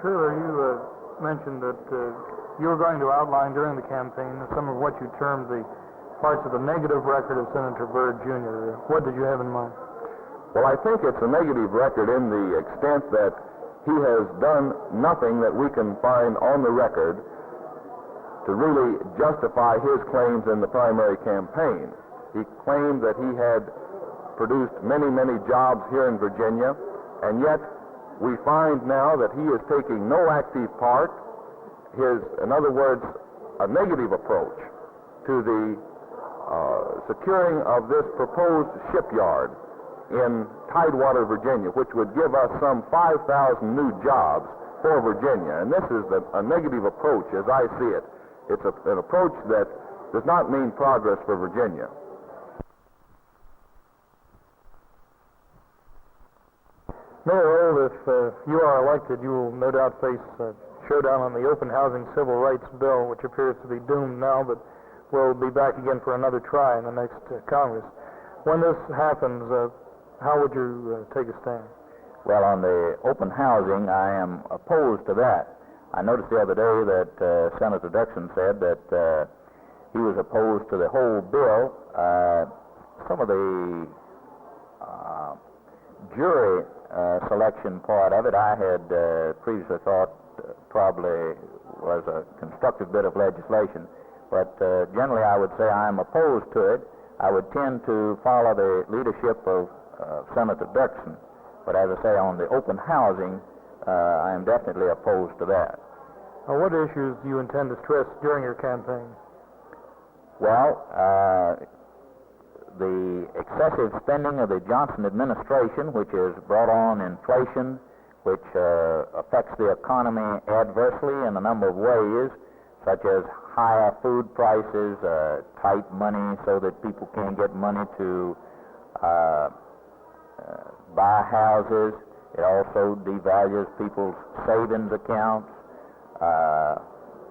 earlier you mentioned that you were going to outline during the campaign some of what you termed the parts of the negative record of Senator Byrd, Jr. What did you have in mind? Well, I think it's a negative record in the extent that he has done nothing that we can find on the record to really justify his claims in the primary campaign. He claimed that he had produced many, many jobs here in Virginia, and yet we find now that he is taking no active part. In other words, a negative approach to the securing of this proposed shipyard in Tidewater, Virginia, which would give us some 5,000 new jobs for Virginia. And this is a negative approach as I see it. It's an approach that does not mean progress for Virginia. Mayor Old, if you are elected, you will no doubt face a showdown on the open housing civil rights bill, which appears to be doomed now, but will be back again for another try in the next Congress. When this happens, how would you take a stand? Well, on the open housing, I am opposed to that. I noticed the other day that Senator Dixon said that he was opposed to the whole bill. Some of the jury selection part of it I had previously thought probably was a constructive bit of legislation. But generally I would say I am opposed to it. I would tend to follow the leadership of Senator Dixon. But as I say, on the open housing, I am definitely opposed to that. What issues do you intend to stress during your campaign? Well, the excessive spending of the Johnson administration, which has brought on inflation, which affects the economy adversely in a number of ways, such as higher food prices, tight money so that people can't get money to buy houses. It also devalues people's savings accounts,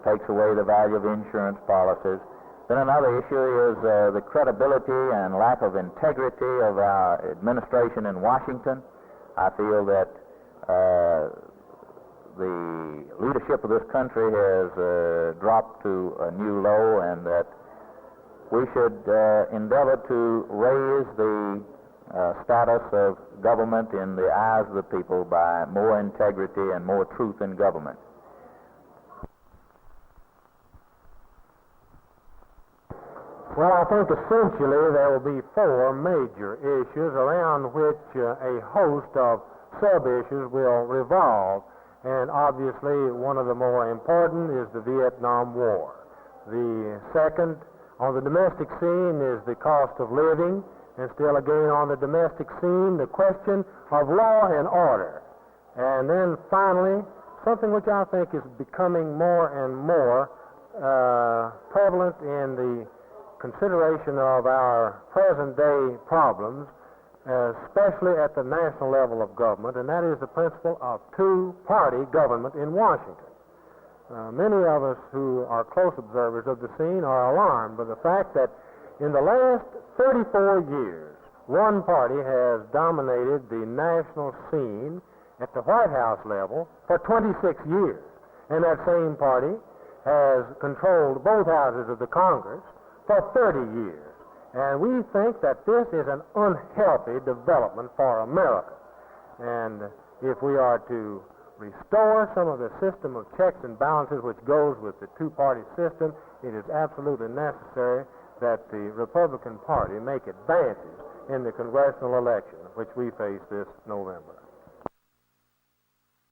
takes away the value of insurance policies. Then another issue is the credibility and lack of integrity of our administration in Washington. I feel that the leadership of this country has dropped to a new low, and that we should endeavor to raise the status of government in the eyes of the people by more integrity and more truth in government. Well, I think essentially there will be four major issues around which a host of sub-issues will revolve. And obviously one of the more important is the Vietnam War. The second on the domestic scene is the cost of living, and still again on the domestic scene, the question of law and order. And then finally, something which I think is becoming more and more prevalent in the consideration of our present-day problems, especially at the national level of government, and that is the principle of two-party government in Washington. Many of us who are close observers of the scene are alarmed by the fact that in the last 34 years, one party has dominated the national scene at the White House level for 26 years, and that same party has controlled both houses of the Congress for 30 years. And we think that this is an unhealthy development for America. And if we are to restore some of the system of checks and balances which goes with the two-party system, it is absolutely necessary that the Republican Party make advances in the congressional election which we face this November.